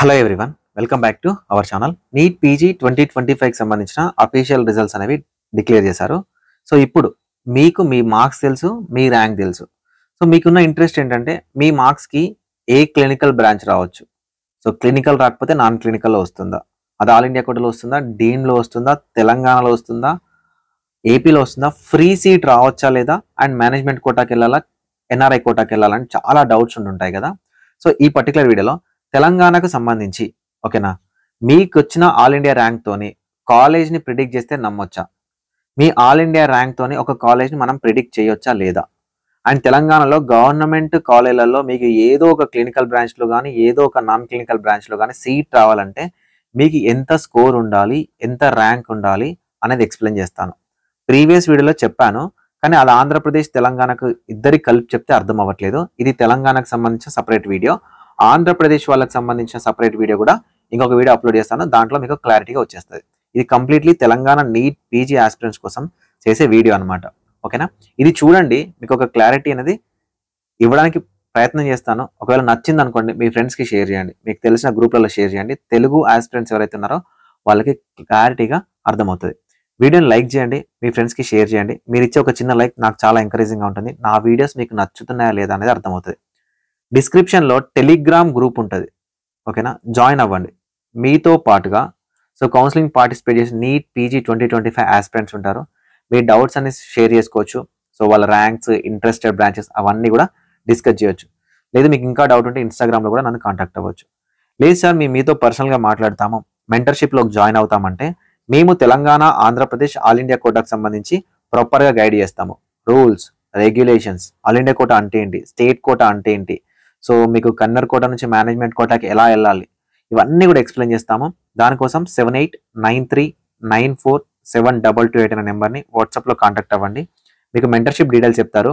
Hello everyone, welcome back to our channel. NEET PG 2025కి సంబంధించిన official results అనేవి declare చేశారు. సో ఇప్పుడు మీకు మీ మార్క్స్ తెలుసు, మీ ర్యాంక్ తెలుసు. సో మీకున్న ఇంట్రెస్ట్ ఏంటంటే మీ మార్క్స్కి ఏ క్లినికల్ బ్రాంచ్ రావచ్చు. సో క్లినికల్ రాకపోతే నాన్ క్లినికల్లో వస్తుందా, అది ఆల్ ఇండియా కోటాలో వస్తుందా, డీమ్లో వస్తుందా, తెలంగాణలో వస్తుందా, ఏపీలో వస్తుందా, ఫ్రీ సీట్ రావచ్చా లేదా, అండ్ మేనేజ్మెంట్ కోటాకి వెళ్ళాలా, ఎన్ఆర్ఐ కోటాకి వెళ్ళాలని చాలా డౌట్స్ ఉంటుంటాయి కదా. సో ఈ పర్టికులర్ వీడియోలో తెలంగాణకు సంబంధించి ఓకేనా, మీకు వచ్చిన ఆల్ ఇండియా ర్యాంక్ తోని కాలేజ్ని ప్రిడిక్ట్ చేస్తే నమ్మొచ్చా, మీ ఆల్ ఇండియా ర్యాంక్ తోని ఒక కాలేజ్ని మనం ప్రిడిక్ట్ చేయొచ్చా లేదా, అండ్ తెలంగాణలో గవర్నమెంట్ కాలేజీలలో మీకు ఏదో ఒక క్లినికల్ బ్రాంచ్లో కానీ ఏదో ఒక నాన్ క్లినికల్ బ్రాంచ్లో కానీ సీట్ రావాలంటే మీకు ఎంత స్కోర్ ఉండాలి, ఎంత ర్యాంక్ ఉండాలి అనేది ఎక్స్ప్లెయిన్ చేస్తాను. ప్రీవియస్ వీడియోలో చెప్పాను, కానీ అది ఆంధ్రప్రదేశ్ తెలంగాణకు ఇద్దరికి కలిపి చెప్తే అర్థం అవ్వట్లేదు. ఇది తెలంగాణకు సంబంధించిన సపరేట్ వీడియో, ఆంధ్రప్రదేశ్ వాళ్ళకి సంబంధించిన సపరేట్ వీడియో కూడా ఇంకొక వీడియో అప్లోడ్ చేస్తాను. దాంట్లో మీకు క్లారిటీగా వచ్చేస్తుంది. ఇది completely Telangana NEET PG aspirants కోసం చేసే వీడియో అనమాట. ఓకేనా, ఇది చూడండి, మీకు ఒక క్లారిటీ అనేది ఇవ్వడానికి ప్రయత్నం చేస్తాను. ఒకవేళ నచ్చింది అనుకోండి మీ ఫ్రెండ్స్కి షేర్ చేయండి, మీకు తెలిసిన గ్రూప్లలో షేర్ చేయండి. తెలుగు ఆస్పిరెంట్స్ ఎవరైతే ఉన్నారో వాళ్ళకి క్లారిటీగా అర్థమవుతుంది. వీడియోని లైక్ చేయండి, మీ ఫ్రెండ్స్కి షేర్ చేయండి. మీరు ఇచ్చే ఒక చిన్న లైక్ నాకు చాలా ఎంకరేజింగ్గా ఉంటుంది. నా వీడియోస్ మీకు నచ్చుతున్నాయా లేదా అనేది అర్థమవుతుంది. డిస్క్రిప్షన్లో టెలిగ్రామ్ గ్రూప్ ఉంటుంది, ఓకేనా, జాయిన్ అవ్వండి. మీతో పాటుగా సో కౌన్సిలింగ్ పార్టిసిపేట్ చేసి నీట్ పీజీ 2025 ఆస్పిరెంట్స్ ఉంటారు. మీ డౌట్స్ అన్ని షేర్ చేసుకోవచ్చు. సో వాళ్ళ ర్యాంక్స్, ఇంట్రెస్టెడ్ బ్రాంచెస్ అవన్నీ కూడా డిస్కస్ చేయొచ్చు. లేదు మీకు ఇంకా డౌట్ ఉంటే ఇన్స్టాగ్రామ్లో కూడా నన్ను కాంటాక్ట్ అవ్వచ్చు. లేదు సార్ మీతో పర్సనల్గా మాట్లాడతాము, మెంటర్షిప్లోకి జాయిన్ అవుతామంటే మేము తెలంగాణ, ఆంధ్రప్రదేశ్ ఆల్ ఇండియా కోటాకు సంబంధించి ప్రాపర్గా గైడ్ చేస్తాము. Rules, regulations, all India quota అంటే ఏంటి, స్టేట్ కోటా అంటే ఏంటి, సో మీకు కన్నర్ కోటా నుంచి మేనేజ్మెంట్ కోటాకి ఎలా వెళ్ళాలి, ఇవన్నీ కూడా ఎక్స్ప్లెయిన్ చేస్తాము. దానికోసం 7893947228 అనే నెంబర్ని వాట్సాప్లో కాంటాక్ట్ అవ్వండి. మీకు మెంటర్షిప్ డీటెయిల్స్ చెప్తారు.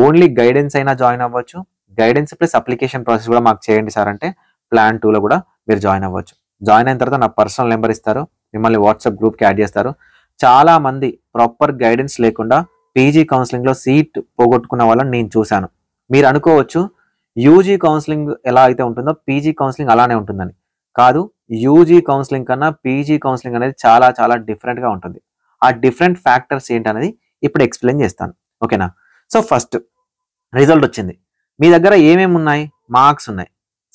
ఓన్లీ గైడెన్స్ అయినా జాయిన్ అవ్వచ్చు, గైడెన్స్ ప్లస్ అప్లికేషన్ ప్రాసెస్ కూడా మాకు చేయండి సార్ అంటే ప్లాన్ 2లో కూడా మీరు జాయిన్ అవ్వచ్చు. జాయిన్ అయిన తర్వాత నా పర్సనల్ నెంబర్ ఇస్తారు, మిమ్మల్ని వాట్సాప్ గ్రూప్కి యాడ్ చేస్తారు. చాలా మంది ప్రాపర్ గైడెన్స్ లేకుండా పీజీ కౌన్సిలింగ్లో సీట్ పోగొట్టుకున్న వాళ్ళని నేను చూశాను. మీరు అనుకోవచ్చు యూజీ కౌన్సిలింగ్ ఎలా అయితే ఉంటుందో పీజీ కౌన్సిలింగ్ అలానే ఉంటుందని. కాదు, యూజీ కౌన్సిలింగ్ కన్నా పీజీ కౌన్సిలింగ్ అనేది చాలా చాలా డిఫరెంట్గా ఉంటుంది. ఆ డిఫరెంట్ ఫ్యాక్టర్స్ ఏంటనేది ఇప్పుడు ఎక్స్ప్లెయిన్ చేస్తాను, ఓకేనా. సో ఫస్ట్ రిజల్ట్ వచ్చింది. మీ దగ్గర ఏమేమి ఉన్నాయి, మార్క్స్ ఉన్నాయి.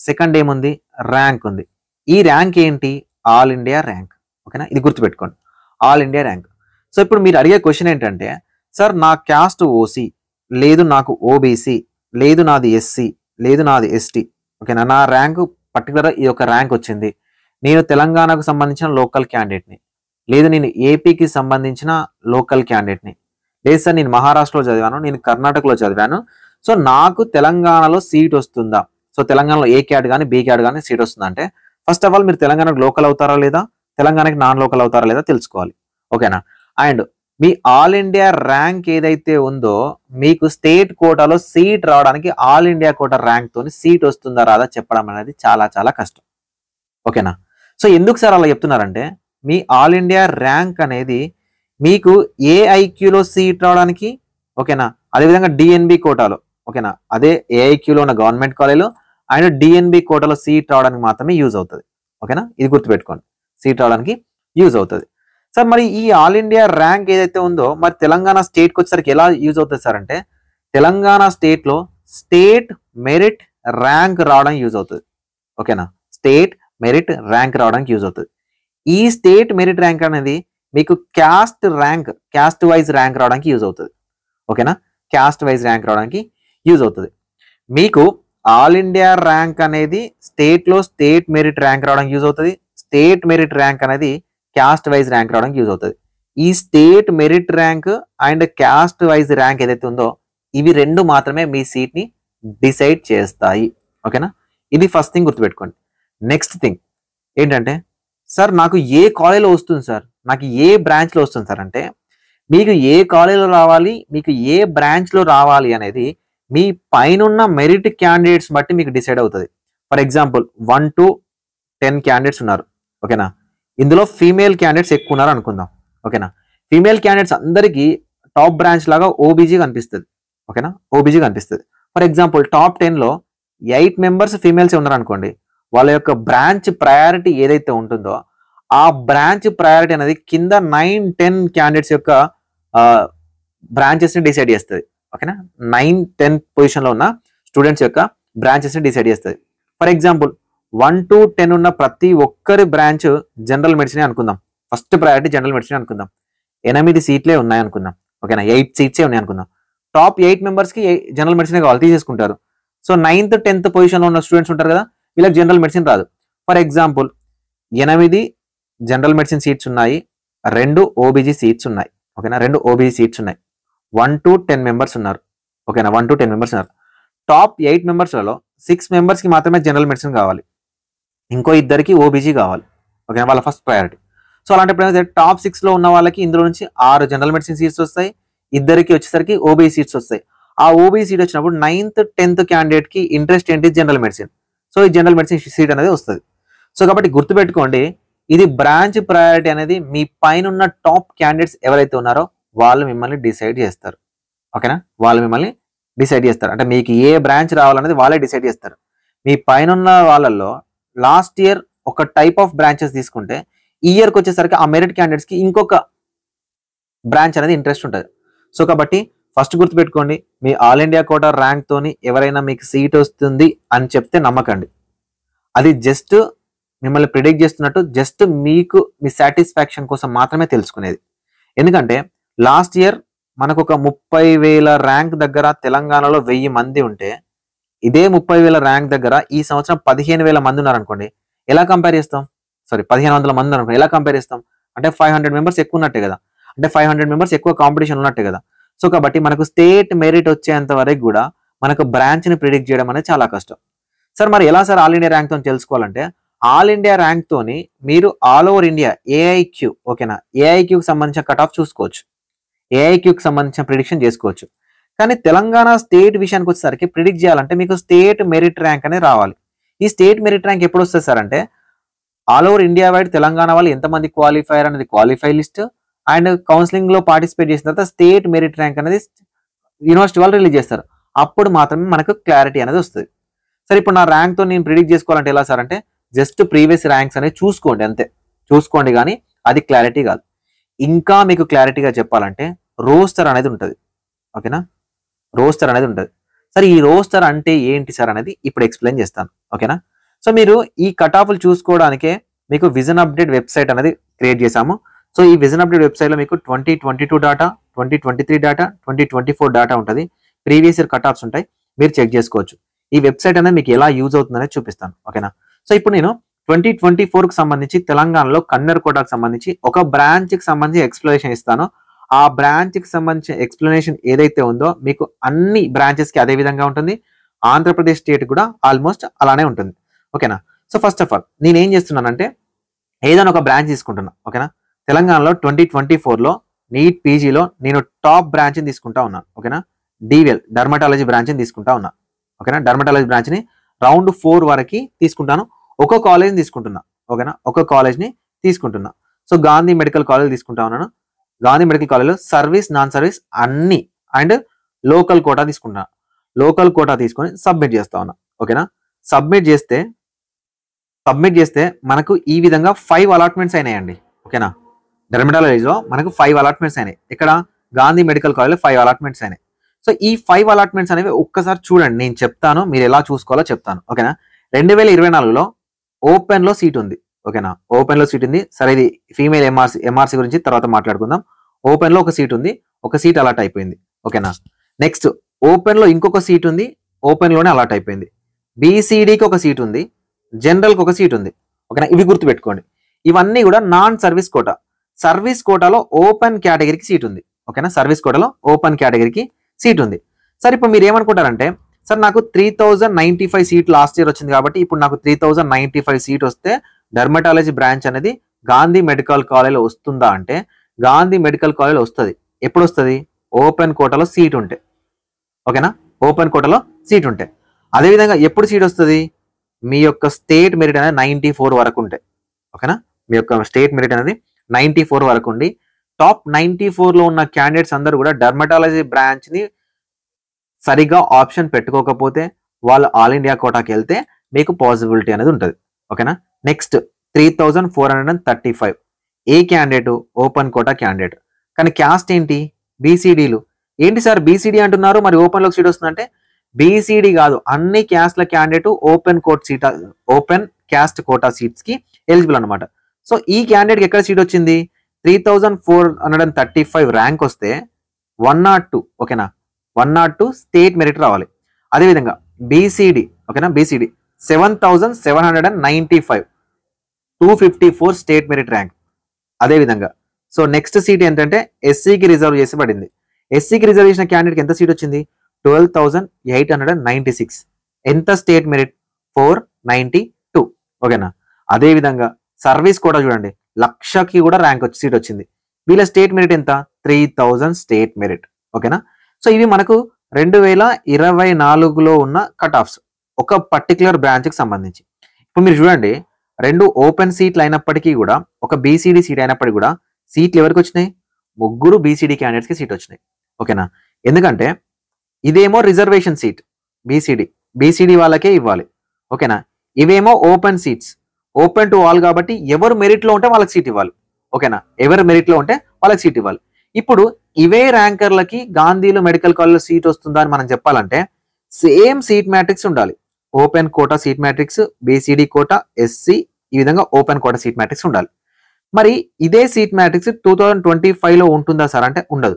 సెకండ్ ఏముంది, ర్యాంక్ ఉంది. ఈ ర్యాంక్ ఏంటి, ఆల్ ఇండియా ర్యాంక్, ఓకేనా. ఇది గుర్తుపెట్టుకోండి, ఆల్ ఇండియా ర్యాంక్. సో ఇప్పుడు మీరు అడిగే క్వశ్చన్ ఏంటంటే, సార్ నా క్యాస్ట్ ఓసీ, లేదు నాకు ఓబీసీ, లేదు నాది ఎస్సీ, లేదు నాది ఎస్టీ, ఓకేనా, నా ర్యాంకు పర్టికులర్ ఈ యొక్క ర్యాంక్ వచ్చింది, నేను తెలంగాణకు సంబంధించిన లోకల్ క్యాండిడేట్ని, లేదు నేను ఏపీకి సంబంధించిన లోకల్ క్యాండిడేట్ని, లేదు సార్ నేను మహారాష్ట్రలో చదివాను, నేను కర్ణాటకలో చదివాను, సో నాకు తెలంగాణలో సీట్ వస్తుందా, సో తెలంగాణలో ఏ క్యాడ్ కానీ బి క్యాడ్ కానీ సీట్ వస్తుందా అంటే ఫస్ట్ ఆఫ్ ఆల్ మీరు తెలంగాణకు లోకల్ అవుతారా లేదా, తెలంగాణకి నాన్ లోకల్ అవుతారా లేదా తెలుసుకోవాలి, ఓకేనా. And me all India rank ఏదైతే ఉందో మీకు స్టేట్ కోటాలో సీట్ రావడానికి ఆల్ ఇండియా కోటా ర్యాంక్ తోని సీట్ వస్తుందా రాదా చెప్పడం అనేది చాలా చాలా కష్టం, ఓకేనా. సో ఎందుకు సార్ అలా చెప్తున్నారంటే మీ ఆల్ ఇండియా ర్యాంక్ అనేది మీకు ఏఐక్యూలో సీట్ రావడానికి, ఓకేనా, అదేవిధంగా డిఎన్బి కోటాలో, ఓకేనా, అదే ఏఐక్యూలో ఉన్న గవర్నమెంట్ కాలేజీలో అండ్ డిఎన్బి కోటాలో సీట్ రావడానికి మాత్రమే యూజ్ అవుతుంది, ఓకేనా. ఇది గుర్తుపెట్టుకోండి, సీట్ రావడానికి యూజ్ అవుతుంది. సార్ మరి ఈ ఆల్ ఇండియా ర్యాంక్ ఏదైతే ఉందో మరి తెలంగాణ స్టేట్కి వచ్చేసరికి ఎలా యూజ్ అవుతుంది సార్ అంటే తెలంగాణ స్టేట్లో స్టేట్ మెరిట్ ర్యాంక్ రావడానికి యూజ్ అవుతుంది, ఓకేనా. స్టేట్ మెరిట్ ర్యాంక్ రావడానికి యూజ్ అవుతుంది. ఈ స్టేట్ మెరిట్ ర్యాంక్ అనేది మీకు క్యాస్ట్ వైజ్ ర్యాంక్ రావడానికి యూజ్ అవుతుంది, ఓకేనా. క్యాస్ట్ వైజ్ ర్యాంక్ రావడానికి యూజ్ అవుతుంది. మీకు ఆల్ ఇండియా ర్యాంక్ అనేది స్టేట్లో స్టేట్ మెరిట్ ర్యాంక్ రావడానికి యూజ్ అవుతుంది. స్టేట్ మెరిట్ ర్యాంక్ అనేది క్యాస్ట్ వైజ్ ర్యాంక్ రావడానికి యూజ్ అవుతుంది. ఈ state merit rank and caste wise rank ఏదైతే ఉందో ఇవి రెండు మాత్రమే మీ సీట్ని డిసైడ్ చేస్తాయి, ఓకేనా. ఇది ఫస్ట్ థింగ్ గుర్తుపెట్టుకోండి. నెక్స్ట్ థింగ్ ఏంటంటే సార్ నాకు ఏ కాలేజీలో వస్తుంది సార్, నాకు ఏ బ్రాంచ్లో వస్తుంది సార్ అంటే మీకు ఏ కాలేజీలో రావాలి, మీకు ఏ బ్రాంచ్లో రావాలి అనేది మీ పైనున్న మెరిట్ క్యాండిడేట్స్ బట్టి మీకు డిసైడ్ అవుతుంది. ఫర్ ఎగ్జాంపుల్ 1 to 10 క్యాండిడేట్స్ ఉన్నారు, ఓకేనా. ఇందులో ఫీమేల్ క్యాండిడేట్స్ ఎక్కువ ఉన్నారు అనుకుందాం, ఓకేనా. ఫీమేల్ క్యాండిడేట్స్ అందరికీ టాప్ బ్రాంచ్ లాగా ఓబీజీ కనిపిస్తుంది, ఓకేనా, ఓబీజీ కనిపిస్తుంది. ఫర్ ఎగ్జాంపుల్ టాప్ 10లో 8 మెంబర్స్ ఫీమేల్స్ ఉన్నారు అనుకోండి, వాళ్ళ యొక్క బ్రాంచ్ ప్రయారిటీ ఏదైతే ఉంటుందో ఆ బ్రాంచ్ ప్రయారిటీ అనేది కింద 9-10 క్యాండిడేట్స్ యొక్క బ్రాంచెస్ ని డిసైడ్ చేస్తుంది. ఓకేనా, 9-10 పొజిషన్ లో ఉన్న స్టూడెంట్స్ యొక్క బ్రాంచెస్ ని డిసైడ్ చేస్తుంది. ఫర్ ఎగ్జాంపుల్ 1-10 ఉన్న ప్రతి ఒక్కరి బ్రాంచ్ జనరల్ మెడిసిన్ అనుకుందాం. ఫస్ట్ ప్రయారిటీ జనరల్ మెడిసిన్ అనుకుందాం. 8 సీట్లే ఉన్నాయి అనుకుందాం. ఓకేనా, 8 సీట్సే ఉన్నాయి అనుకుందాం. టాప్ 8 మెంబర్స్ కి జనరల్ మెడిసిన్ కావాలి, తీసేసుకుంటారు. సో 9th-10th పొజిషన్ లో ఉన్న స్టూడెంట్స్ ఉంటారు కదా, వీళ్ళకి జనరల్ మెడిసిన్ రాదు. For example 8 general medicine seats ఉన్నాయి, 2 ఓబీజీ సీట్స్ ఉన్నాయి. ఓకేనా, 2 ఓబీజీ సీట్స్ ఉన్నాయి. 1-10 మెంబర్స్ ఉన్నారు. ఓకేనా, 1-10 మెంబర్స్ ఉన్నారు. టాప్ 8 మెంబర్స్లలో 6 మెంబర్స్ కి మాత్రమే జనరల్ మెడిసిన్ కావాలి, ఇంకో 2కి ఓబీజీ కావాలి. ఓకేనా, వాళ్ళ ఫస్ట్ ప్రయారిటీ. సో అలాంటప్పుడు ఏమైతే టాప్ 6 లో ఉన్న వాళ్ళకి ఇందులో నుంచి 6 జనరల్ మెడిసిన్ సీట్స్ వస్తాయి, 2కి వచ్చేసరికి ఓబీజీ సీట్స్ వస్తాయి. ఆ ఓబీజీ సీట్ వచ్చినప్పుడు 9th-10th క్యాండిడేట్ కి ఇంట్రెస్ట్ ఏంటి, జనరల్ మెడిసిన్. సో ఈ జనరల్ మెడిసిన్ సీట్ అనేది వస్తుంది. సో కాబట్టి గుర్తుపెట్టుకోండి, ఇది బ్రాంచ్ ప్రయారిటీ అనేది మీ పైన ఉన్న టాప్ క్యాండిడేట్స్ ఎవరైతే ఉన్నారో వాళ్ళు మిమ్మల్ని డిసైడ్ చేస్తారు. ఓకేనా, వాళ్ళు మిమ్మల్ని డిసైడ్ చేస్తారు. అంటే మీకు ఏ బ్రాంచ్ రావాలనేది వాళ్ళే డిసైడ్ చేస్తారు. మీ పైన ఉన్న వాళ్ళల్లో లాస్ట్ ఇయర్ ఒక టైప్ ఆఫ్ బ్రాంచెస్ తీసుకుంటే ఈ ఇయర్కి వచ్చేసరికి ఆ మెరిట్ క్యాండిడేట్స్ కి ఇంకొక బ్రాంచ్ అనేది ఇంట్రెస్ట్ ఉంటుంది. సో కాబట్టి ఫస్ట్ గుర్తుపెట్టుకోండి, me all India quota rank తోని ఎవరైనా మీకు సీట్ వస్తుంది అని చెప్తే నమ్మకండి. అది జస్ట్ మిమ్మల్ని ప్రిడిక్ట్ చేస్తున్నట్టు, జస్ట్ మీకు మీ సాటిస్ఫాక్షన్ కోసం మాత్రమే తెలుసుకునేది. ఎందుకంటే లాస్ట్ ఇయర్ మనకు ఒక 30,000 ర్యాంక్ దగ్గర తెలంగాణలో 1000 మంది ఉంటే, ఇదే 30,000 ర్యాంక్ దగ్గర ఈ సంవత్సరం 15,000 మంది ఉన్నారనుకోండి, ఎలా కంపేర్ చేస్తాం? 1500 మంది అనుకోండి, ఎలా కంపేర్ చేస్తాం? అంటే 500 మెంబర్స్ ఎక్కువ ఉన్నట్టే కదా, అంటే 500 మెంబర్స్ ఎక్కువ కాంపిటీషన్ ఉన్నట్టే కదా. సో కాబట్టి మనకు స్టేట్ మెరిట్ వచ్చేంత వరకు కూడా మనకు బ్రాంచ్ ని ప్రిడిక్ట్ చేయడం అనేది చాలా కష్టం. సార్ మరి ఎలా సార్ ఆల్ ఇండియా ర్యాంక్ తో తెలుసుకోవాలంటే, ఆల్ ఇండియా ర్యాంక్ తోని మీరు ఆల్ ఓవర్ ఇండియా ఏఐక్యూ, ఓకేనా, ఏఐక్యూకి సంబంధించిన కట్ ఆఫ్ చూసుకోవచ్చు, ఏఐక్యూకి సంబంధించిన ప్రిడిక్షన్ చేసుకోవచ్చు. కానీ తెలంగాణ స్టేట్ విషయానికి వచ్చేసరికి ప్రిడిక్ట్ చేయాలంటే మీకు స్టేట్ మెరిట్ ర్యాంక్ అనేది రావాలి. ఈ స్టేట్ మెరిట్ ర్యాంక్ ఎప్పుడు వస్తుంది సార్ అంటే, all over India wide Telangana వాళ్ళు ఎంతమంది క్వాలిఫైర్ అనేది క్వాలిఫై లిస్ట్ అండ్ కౌన్సిలింగ్ లో పార్టిసిపేట్ చేసిన తర్వాత స్టేట్ మెరిట్ ర్యాంక్ అనేది యూనివర్సిటీ వాళ్ళు రిలీజ్ చేస్తారు. అప్పుడు మాత్రమే మనకు క్లారిటీ అనేది వస్తుంది. సరే, ఇప్పుడు నా ర్యాంక్ తో నేను ప్రిడిక్ట్ చేసుకోవాలంటే ఎలా సార్ అంటే, జస్ట్ ప్రీవియస్ ర్యాంక్స్ అనేది చూసుకోండి, అంతే చూసుకోండి, కానీ అది క్లారిటీ కాదు. ఇంకా మీకు క్లారిటీగా చెప్పాలంటే రోస్టర్ అనేది ఉంటుంది. ఓకేనా, రోస్టర్ అనేది ఉంటుంది. సరే, ఈ రోస్టర్ అంటే ఏంటి సార్ అనేది ఇప్పుడు ఎక్స్ప్లెయిన్ చేస్తాను. ఓకేనా, సో మీరు ఈ కట్ ఆఫ్లు చూసుకోవడానికే మీకు విజన్ అప్డేట్ వెబ్సైట్ అనేది క్రియేట్ చేశాము. సో ఈ విజన్ అప్డేట్ వెబ్సైట్ లో మీకు 2022 డాటా, 2023 డాటా, 2024 డాటా ఉంటుంది, ప్రీవియస్ ఇయర్ కట్ ఆఫ్స్ ఉంటాయి, మీరు చెక్ చేసుకోవచ్చు. ఈ వెబ్సైట్ అనేది మీకు ఎలా యూజ్ అవుతుందనేది చూపిస్తాను. ఓకేనా, సో ఇప్పుడు నేను 2024 కి సంబంధించి తెలంగాణలో కన్నర్ కోటాకు సంబంధించి ఒక బ్రాంచ్ కి సంబంధించి ఎక్స్ప్లెనేషన్ ఇస్తాను. ఆ బ్రాంచ్ కి సంబంధించిన ఎక్స్ప్లెనేషన్ ఏదైతే ఉందో మీకు అన్ని బ్రాంచెస్ కి అదే విధంగా ఉంటుంది. ఆంధ్రప్రదేశ్ స్టేట్ కూడా ఆల్మోస్ట్ అలానే ఉంటుంది. ఓకేనా, సో ఫస్ట్ ఆఫ్ ఆల్ నేను ఏం చేస్తున్నానంటే ఏదైనా ఒక బ్రాంచ్ తీసుకుంటున్నా. ఓకేనా, తెలంగాణలో 2024లో నీట్ పీజీలో నేను టాప్ బ్రాంచ్ని తీసుకుంటా ఉన్నాను. ఓకేనా, డివిఎల్ డర్మటాలజీ బ్రాంచ్ని తీసుకుంటా ఉన్నా. ఓకేనా, డర్మటాలజీ బ్రాంచ్ని రౌండ్ 4 వరకు తీసుకుంటాను. ఒక కాలేజ్ని తీసుకుంటున్నా. ఓకేనా, ఒక కాలేజ్ని తీసుకుంటున్నా. సో గాంధీ మెడికల్ కాలేజ్ తీసుకుంటా ఉన్నాను. గాంధీ మెడికల్ కాలేజ్లో సర్వీస్, నాన్ సర్వీస్ అన్ని అండ్ లోకల్ కోటా తీసుకుంటున్నా. లోకల్ కోటా తీసుకొని సబ్మిట్ చేస్తా ఉన్నా. ఓకేనా, సబ్మిట్ చేస్తే మనకు ఈ విధంగా 5 అలాట్మెంట్స్ అయినాయండి. ఓకేనా, డెర్మటాలజీలో మనకు 5 అలాట్మెంట్స్ అయినాయి. ఇక్కడ గాంధీ మెడికల్ కాలేజ్లో 5 అలాట్మెంట్స్ అయినాయి. సో ఈ 5 అలాట్మెంట్స్ అనేవి ఒక్కసారి చూడండి, నేను చెప్తాను, మీరు ఎలా చూసుకోవాలో చెప్తాను. ఓకేనా, 2024లో ఓపెన్ లో సీట్ ఉంది. ఓకేనా, ఓపెన్ లో సీట్ ఉంది. సరే, ఇది ఫీమేల్ ఎంఆర్సీ గురించి తర్వాత మాట్లాడుకుందాం. ఓపెన్ లో ఒక సీట్ ఉంది, ఒక సీట్ అలాట్ అయిపోయింది. ఓకేనా, నెక్స్ట్ ఓపెన్ లో ఇంకొక సీట్ ఉంది, ఓపెన్ లోనే అలాట్ అయిపోయింది. బీసీడీకి ఒక సీట్ ఉంది, జనరల్ కి ఒక సీట్ ఉంది. ఓకేనా, ఇవి గుర్తుపెట్టుకోండి. ఇవన్నీ కూడా నాన్ సర్వీస్ కోటా. సర్వీస్ కోటాలో ఓపెన్ కేటగిరీకి సీట్ ఉంది. ఓకేనా, సర్వీస్ కోటాలో ఓపెన్ కేటగిరీకి సీట్ ఉంది. సార్ ఇప్పుడు మీరు ఏమనుకుంటారంటే, సార్ నాకు 3095 సీట్ లాస్ట్ ఇయర్ వచ్చింది కాబట్టి ఇప్పుడు నాకు 3095 సీట్ వస్తే డర్మటాలజీ బ్రాంచ్ అనేది గాంధీ మెడికల్ కాలేజ్లో వస్తుందా అంటే, గాంధీ మెడికల్ కాలేజ్లో వస్తుంది. ఎప్పుడు వస్తుంది? ఓపెన్ కోటాలో సీట్ ఉంటే. ఓకేనా, ఓపెన్ కోటాలో సీట్ ఉంటే. అదేవిధంగా ఎప్పుడు సీట్ వస్తుంది? మీ యొక్క స్టేట్ మెరిట్ అనేది 94 వరకు ఉంటే. ఓకేనా, మీ యొక్క స్టేట్ మెరిట్ అనేది 94 వరకు ఉండి టాప్ 94లో ఉన్న క్యాండిడేట్స్ అందరూ కూడా డర్మటాలజీ బ్రాంచ్ ని సరిగా ఆప్షన్ పెట్టుకోకపోతే వాళ్ళు ఆల్ ఇండియా కోటాకి వెళ్తే మీకు పాసిబిలిటీ అనేది ఉంటుంది. ఓకేనా. నెక్స్ట్ 3435 ఏ క్యాండిడేట్, ఓపెన్ కోటా క్యాండిడేట్. కానీ క్యాస్ట్ ఏంటి, బీసీడీలు. ఏంటి సార్ బీసీడీ అంటున్నారు, మరి ఓపెన్లోకి సీట్ వస్తుందంటే బీసీడీ కాదు, అన్ని క్యాస్ట్ల candidate open caste quota seats కి ఎలిజిబుల్ అనమాట. సో ఈ క్యాండిడేట్కి ఎక్కడ సీట్ వచ్చింది, 3435 ర్యాంక్ వస్తే 102, ఓకేనా, 102 స్టేట్ మెరిట్ రావాలి. అదేవిధంగా బీసీడీ, ఓకేనా, బీసీడీ 7795 254 స్టేట్ మెరిట్ ర్యాంక్. అదేవిధంగా సో నెక్స్ట్ సీట్ ఏంటంటే ఎస్సీకి రిజర్వ్ చేసి పడింది. ఎస్సీకి రిజర్వ్ చేసిన క్యాండిడేట్కి ఎంత సీట్ వచ్చింది, 12896. ఎంత స్టేట్ మెరిట్, 492, ఓకేనా. అదేవిధంగా సర్వీస్ కూడా చూడండి, 1,00,000కి కూడా ర్యాంక్ వచ్చి సీట్ వచ్చింది. వీళ్ళ స్టేట్ మెరిట్ ఎంత, 3000 స్టేట్ మెరిట్, ఓకేనా. సో ఇవి మనకు 2024లో ఉన్న కట్ ఆఫ్స్ ఒక పర్టికులర్ బ్రాంచ్కి సంబంధించి. ఇప్పుడు మీరు చూడండి, 2 ఓపెన్ సీట్లు అయినప్పటికీ కూడా, ఒక బీసీడీ సీట్ అయినప్పటికీ కూడా సీట్లు ఎవరికి వచ్చినాయి, 3 బీసీడీ క్యాండిడేట్స్కి సీట్ వచ్చినాయి, ఓకేనా. ఎందుకంటే ఇదేమో రిజర్వేషన్ సీట్, బీసీడీ వాళ్ళకే ఇవ్వాలి, ఓకేనా. ఇవేమో open seats, open to all కాబట్టి ఎవరు మెరిట్లో ఉంటే వాళ్ళకి సీట్ ఇవ్వాలి, ఓకేనా. ఎవరు మెరిట్లో ఉంటే వాళ్ళకి సీట్ ఇవ్వాలి. ఇప్పుడు ఇవే ర్యాంకర్లకి గాంధీలో మెడికల్ కాలేజ్లో సీట్ వస్తుందా అని మనం చెప్పాలంటే సేమ్ సీట్ మ్యాట్రిక్స్ ఉండాలి. Open quota seat matrix, BCD quota, SC, ఈ విధంగా ఓపెన్ కోటా సీట్ మ్యాట్రిక్స్ ఉండాలి. మరి ఇదే సీట్ మ్యాట్రిక్స్ 2025లో ఉంటుందా సార్ అంటే ఉండదు,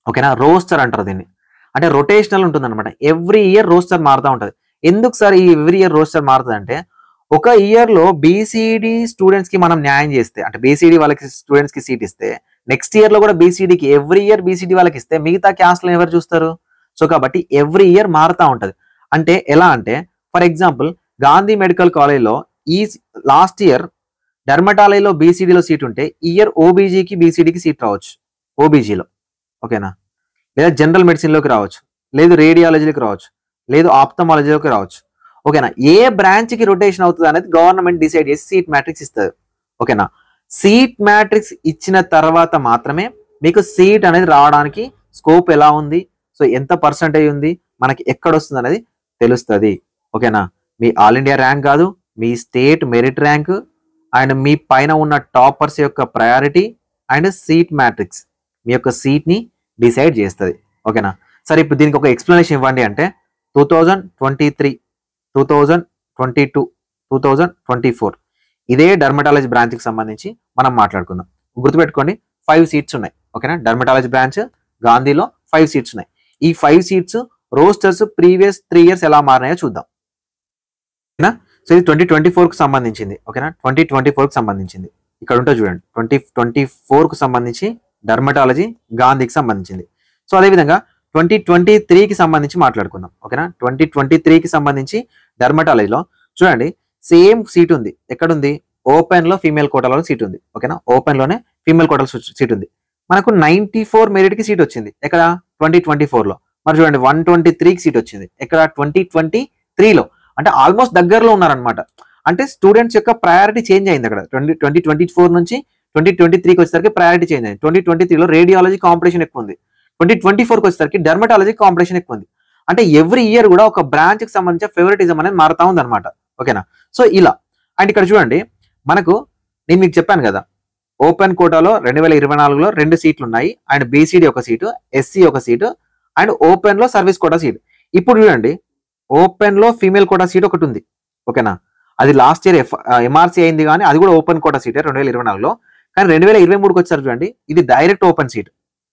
ఓకేనా. రోస్టర్ అంటారు దీన్ని, అంటే రొటేషనల్ ఉంటుంది అనమాట. ఎవ్రీ ఇయర్ రోస్టర్ మారుతూ ఉంటుంది. ఎందుకు సార్ ఈ ఎవ్రీ ఇయర్ రోస్టర్ మారుతుంది అంటే, ఒక ఇయర్ లో బీసీడీ స్టూడెంట్స్ కి మనం న్యాయం చేస్తే, అంటే బీసీడీ వాళ్ళకి స్టూడెంట్స్ కి సీట్ ఇస్తే, నెక్స్ట్ ఇయర్ లో కూడా బీసీడీకి ఎవ్రీ ఇయర్ బీసీడీ వాళ్ళకి ఇస్తే మిగతా క్యాస్ట్ లో ఎవరు చూస్తారు. సో కాబట్టి ఎవ్రీ ఇయర్ మారుతూ ఉంటది. అంటే ఎలా అంటే, ఫర్ ఎగ్జాంపుల్ గాంధీ మెడికల్ కాలేజ్లో ఈ లాస్ట్ ఇయర్ డర్మటాలజీలో బీసీడీలో సీట్ ఉంటే ఈ ఇయర్ ఓబీజీకి బీసీడీకి సీట్ రావచ్చు, ఓబీజీలో, ఓకేనా. లేదా జనరల్ మెడిసిన్లోకి రావచ్చు, లేదు రేడియాలజీలోకి రావచ్చు, లేదు ఆప్థమాలజీలోకి రావచ్చు, ఓకేనా. ఏ బ్రాంచ్కి రొటేషన్ అవుతుంది అనేది గవర్నమెంట్ డిసైడ్ చేసి సీట్ మ్యాట్రిక్స్ ఇస్తుంది, ఓకేనా. సీట్ మ్యాట్రిక్స్ ఇచ్చిన తర్వాత మాత్రమే మీకు సీట్ అనేది రావడానికి స్కోప్ ఎలా ఉంది, సో ఎంత పర్సంటేజ్ ఉంది, మనకి ఎక్కడ వస్తుంది అనేది తెలుస్తుంది, ఓకేనా. మీ ఆల్ ఇండియా ర్యాంక్ కాదు, మీ స్టేట్ మెరిట్ ర్యాంక్ అండ్ మీ పైన ఉన్న టాపర్స్ యొక్క ప్రయారిటీ అండ్ సీట్ మ్యాట్రిక్స్ మీ యొక్క సీట్ని డిసైడ్ చేస్తుంది, ఓకేనా. సరే ఇప్పుడు దీనికి ఒక ఎక్స్ప్లెనేషన్ ఇవ్వండి అంటే 2023, 2022, 2024 ఇదే డర్మటాలజీ బ్రాంచ్కి సంబంధించి మనం మాట్లాడుకుందాం. గుర్తుపెట్టుకోండి 5 సీట్స్ ఉన్నాయి, ఓకేనా. డర్మటాలజీ బ్రాంచ్ గాంధీలో 5 సీట్స్ ఉన్నాయి. ఈ 5 సీట్స్ రోస్టర్స్ ప్రీవియస్ 3 ఇయర్స్ ఎలా మారినాయో చూద్దాం, ఓకేనా. సో ఇది 2024కు సంబంధించింది, ఓకేనా. 2024కు సంబంధించింది ఇక్కడ ఉంటే చూడండి, 2024కు సంబంధించి డర్మటాలజీ గాంధీకి సంబంధించింది. సో అదేవిధంగా 2023కి సంబంధించి మాట్లాడుకుందాం, ఓకేనా. 2023కి సంబంధించి డర్మటాలజీలో చూడండి సేమ్ సీట్ ఉంది. ఎక్కడుంది, ఓపెన్ లో ఫీమేల్ కోటాలో సీట్ ఉంది, ఓకేనా. ఓపెన్ లోనే ఫీమేల్ కోటాలో సీట్ ఉంది. మనకు 94 మెరిట్ కి సీట్ వచ్చింది ఎక్కడ, 2024లో. మరి చూడండి 123కి సీట్ వచ్చింది ఎక్కడ, 2023లో. అంటే ఆల్మోస్ట్ దగ్గరలో ఉన్నారనమాట. అంటే స్టూడెంట్స్ యొక్క ప్రయారిటీ చేంజ్ అయింది అక్కడ. 2024 నుంచి 2023కి వచ్చేసరికి ప్రయారిటీ చేంజ్ అయింది. 2023లో రేడియాలజీ కాంపిటీషన్ ఎక్కువ ఉంది, 2024కి వచ్చేసరికి డర్మటాలజీ కాంపిటీషన్ ఎక్కువ ఉంది. అంటే ఎవ్రీ ఇయర్ కూడా ఒక బ్రాంచ్ కి సంబంధించిన ఫేవరెటిజం అనేది మారుతా ఉంది అనమాట, ఓకేనా. సో ఇలా. అండ్ ఇక్కడ చూడండి మనకు నేను మీకు చెప్పాను కదా, ఓపెన్ కోటాలో 2024లో 2 సీట్లు ఉన్నాయి. అండ్ బీసీడీ ఒక సీటు, ఎస్సీ ఒక సీటు, అండ్ ఓపెన్ లో సర్వీస్ కోటా సీట్. ఇప్పుడు చూడండి ఓపెన్ లో ఫీమేల్ కోటా సీట్ ఒకటి ఉంది, ఓకేనా. అది లాస్ట్ ఇయర్ ఎంఆర్సీ అయింది, కానీ అది కూడా ఓపెన్ కోటా సీటే 2024లో. కానీ 2023కి వచ్చారు చూడండి, ఇది డైరెక్ట్ ఓపెన్ సీట్.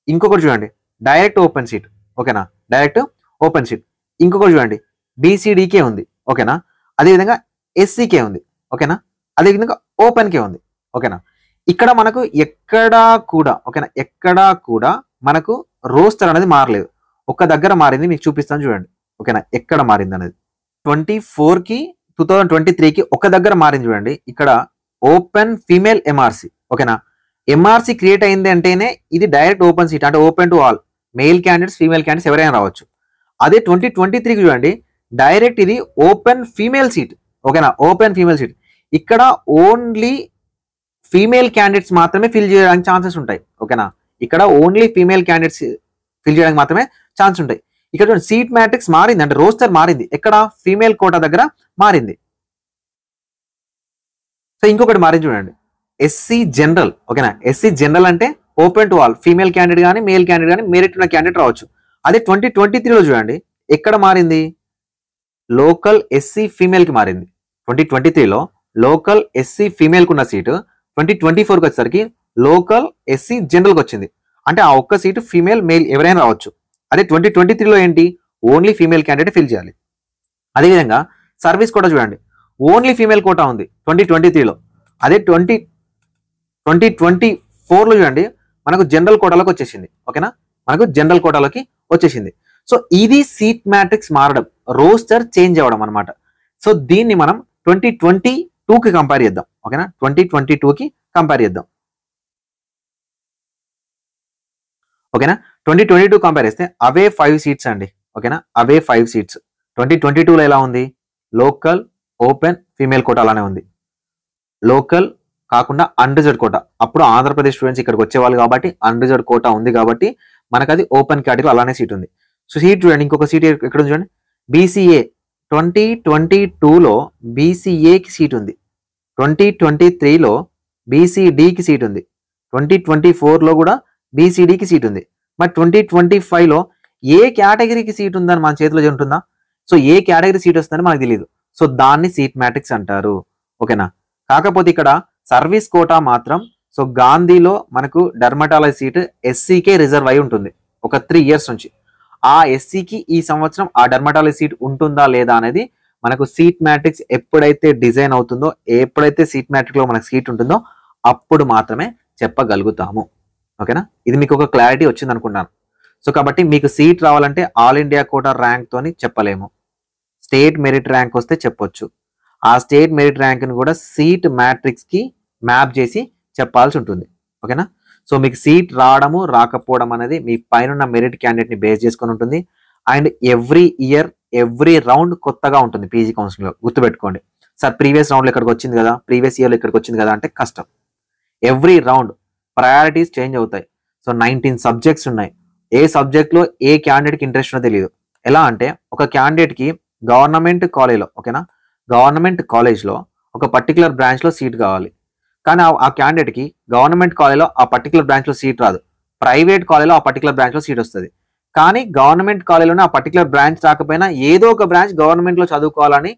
ఇంకొకటి చూడండి డైరెక్ట్ ఓపెన్ సీట్, ఓకేనా, డైరెక్ట్ ఓపెన్ సీట్. ఇంకొకటి చూడండి బీసీడీకే ఉంది, ఓకేనా. అదేవిధంగా ఎస్సీకే ఉంది, ఓకేనా. అదేవిధంగా ఓపెన్కే ఉంది, ఓకేనా. ఇక్కడ మనకు ఎక్కడా కూడా, ఓకేనా, ఎక్కడా కూడా మనకు రోస్టర్ అనేది మారలేదు. ఒక్క దగ్గర మారింది, మీకు చూపిస్తాను చూడండి, ఓకేనా. ఎక్కడ మారింది అనేది 24కి 2023కి ఒక దగ్గర మారింది చూడండి. ఇక్కడ ఓపెన్ ఫీమేల్ ఎంఆర్సీ, ఓకేనా. ఎంఆర్సీ క్రియేట్ అయింది అంటేనే ఇది డైరెక్ట్ ఓపెన్ సీట్, అంటే open to all, male candidates female candidates ఎవరైనా రావచ్చు. అదే 2023కి చూడండి డైరెక్ట్ ఇది ఓపెన్ ఫీమేల్ సీట్, ఓకేనా, ఓపెన్ ఫీమేల్ సీట్. ఇక్కడ ఓన్లీ ఫీమేల్ క్యాండిడేట్స్ మాత్రమే ఫిల్ చేయడానికి ఛాన్సెస్ ఉంటాయి, ఓకేనా. ఇక్కడ ఓన్లీ ఫీమేల్ క్యాండిడేట్స్ ఫిల్ చేయడానికి మాత్రమే ఛాన్స్ ఉంటాయి. ఇక్కడ సీట్ మ్యాట్రిక్స్ మారింది, అంటే రోస్టర్ మారింది. ఎక్కడ? ఫీమేల్ కోటా దగ్గర మారింది. సో ఇంకొకటి మారింది చూడండి, ఎస్సీ జనరల్. ఓకేనా, ఎస్సీ జనరల్ అంటే open to all, female candidate కానీ మేల్ క్యాండిడేట్ కానీ మెరిట్ ఉన్న క్యాండిడేట్ రావచ్చు. అదే 2023లో చూడండి ఎక్కడ మారింది? లోకల్ ఎస్సీ ఫీమేల్ కి మారింది. 2023లో లోకల్ ఎస్సీ ఫీమేల్ కు ఉన్న సీటు 2024కి వచ్చేసరికి లోకల్ ఎస్సీ జనరల్కి వచ్చింది. అంటే ఆ ఒక్క సీటు ఫీమేల్ మేల్ ఎవరైనా రావచ్చు. అదే 2023లో ఏంటి? ఓన్లీ ఫీమేల్ క్యాండిడేట్ ఫిల్ చేయాలి. అదేవిధంగా సర్వీస్ కోటా చూడండి, ఓన్లీ ఫీమేల్ కోటా ఉంది 2023లో. అదే 2024లో చూడండి మనకు జనరల్ కోటాలోకి వచ్చేసింది. ఓకేనా, మనకు జనరల్ కోటాలోకి వచ్చేసింది. సో ఇది సీట్ మ్యాట్రిక్స్ మారడం, రోస్టర్ చేంజ్ అవ్వడం అనమాట. సో దీన్ని మనం 2022కి కంపేర్ చేద్దాం. ఓకేనా, 2022కి కంపేర్ చేద్దాం. ఓకేనా, 2022 కంపేర్ చేస్తే అవే 5 సీట్స్ అండి. ఓకేనా, అవే 5 సీట్స్. 2022లో ఎలా ఉంది? లోకల్, ఓపెన్, ఫీమేల్ కోటా అలానే ఉంది. లోకల్ కాకుండా అన్రిజర్వ్డ్ కోటా, అప్పుడు ఆంధ్రప్రదేశ్ స్టూడెంట్స్ ఇక్కడికి వచ్చేవాళ్ళు కాబట్టి అన్రిజర్వ్డ్ కోటా ఉంది కాబట్టి మనకు అది ఓపెన్ కేటగిరీ అలానే సీట్ ఉంది. సో సీట్ చూడండి, ఇంకొక సీట్ ఎక్కడ ఉంది చూడండి, బీసీఏ. 2022లో బీసీఏకి సీట్ ఉంది, 2023లో బీసీడీకి సీట్ ఉంది, 2024లో కూడా బీసీడీకి సీట్ ఉంది. మరి 2025లో ఏ కేటగిరీకి సీట్ ఉందని మన చేతిలో ఉంటుందా? సో ఏ కేటగిరీ సీట్ వస్తుందని మనకు తెలియదు. సో దాన్ని సీట్ మ్యాట్రిక్స్ అంటారు. ఓకేనా, కాకపోతే ఇక్కడ సర్వీస్ కోటా మాత్రం, సో గాంధీలో మనకు డెర్మటాలజీ సీట్ ఎస్సీకే రిజర్వ్ అయి ఉంటుంది ఒక 3 ఇయర్స్ నుంచి. ఆ ఎస్సీకి ఈ సంవత్సరం ఆ డెర్మటాలజీ సీట్ ఉంటుందా లేదా అనేది మనకు సీట్ మ్యాట్రిక్స్ ఎప్పుడైతే డిజైన్ అవుతుందో, ఎప్పుడైతే సీట్ మ్యాట్రిక్స్ లో మనకు సీట్ ఉంటుందో అప్పుడు మాత్రమే చెప్పగలుగుతాము. ఓకేనా, ఇది మీకు ఒక క్లారిటీ వచ్చింది అనుకుంటాను. సో కాబట్టి మీకు సీట్ రావాలంటే ఆల్ ఇండియా కోటా ర్యాంక్ తోని చెప్పలేము, స్టేట్ మెరిట్ ర్యాంక్ వస్తే చెప్పొచ్చు. ఆ స్టేట్ మెరిట్ ర్యాంక్ ని కూడా సీట్ మ్యాట్రిక్స్ కి మ్యాప్ చేసి చెప్పాల్సి ఉంటుంది. ఓకేనా, సో మీకు సీట్ రావడము రాకపోవడం అనేది మీ పైన మెరిట్ క్యాండిడేట్ ని బేస్ చేసుకొని ఉంటుంది. And every year every round కొత్తగా ఉంటుంది పీజీ కౌన్సిలింగ్ లో, గుర్తుపెట్టుకోండి. సార్ ప్రీవియస్ రౌండ్ లో ఇక్కడికి వచ్చింది కదా, ప్రీవియస్ ఇయర్ లో ఇక్కడికి వచ్చింది కదా అంటే కష్టం. ఎవ్రీ రౌండ్ ప్రయారిటీస్ చేంజ్ అవుతాయి. సో 19 సబ్జెక్ట్స్ ఉన్నాయి. ఏ సబ్జెక్ట్ లో ఏ క్యాండిడేట్ కి ఇంట్రెస్ట్ ఉందో తెలియదు. ఎలా అంటే ఒక క్యాండిడేట్ కి గవర్నమెంట్ కాలేజ్లో, ఓకేనా, గవర్నమెంట్ కాలేజ్లో ఒక పర్టికులర్ బ్రాంచ్ లో సీట్ కావాలి. కానీ ఆ క్యాండిడేట్ కి గవర్నమెంట్ కాలేజ్లో ఆ పర్టికులర్ బ్రాంచ్ లో సీట్ రాదు, ప్రైవేట్ కాలేజ్లో ఆ పర్టికులర్ బ్రాంచ్ లో సీట్ వస్తుంది. కానీ గవర్నమెంట్ కాలేజ్లోనే ఆ పర్టికులర్ బ్రాంచ్ రాకపోయినా ఏదో ఒక బ్రాంచ్ గవర్నమెంట్ లో చదువుకోవాలని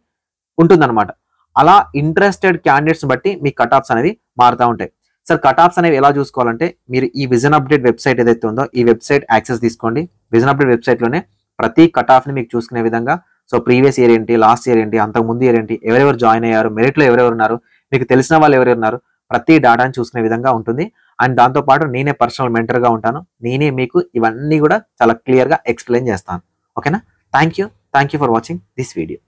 ఉంటుందన్నమాట. అలా ఇంట్రెస్టెడ్ క్యాండిడేట్స్ బట్టి మీ కట్ ఆఫ్స్ అనేవి మారుతూ ఉంటాయి. సార్ కట్ ఆఫ్స్ అనేవి ఎలా చూసుకోవాలంటే మీరు ఈ విజన్ అప్డేట్ వెబ్సైట్ ఏదైతే ఉందో ఈ వెబ్సైట్ యాక్సెస్ తీసుకోండి. విజన్ అప్డేట్ వెబ్సైట్ లోనే ప్రతి కట్ ఆఫ్ ని మీకు చూసుకునే విధంగా, సో ప్రీవియస్ ఇయర్ ఏంటి, లాస్ట్ ఇయర్ ఏంటి, అంతకు ముందు ఇయర్ ఏంటి, ఎవరెవరు జాయిన్ అయ్యారు, మెరిట్ లో ఎవరెవరు ఉన్నారు, మీకు తెలిసిన వాళ్ళు ఎవరెవరు ఉన్నారు, ప్రతి డేటాని చూసుకునే విధంగా ఉంటుంది. అండ్ దాంతో పాటు నేనే పర్సనల్ మెంటర్ గా ఉంటాను. నేనే మీకు ఇవన్నీ కూడా చాలా క్లియర్ గా ఎక్స్ప్లెయిన్ చేస్తాను. ఓకేనా, thank you for watching this video.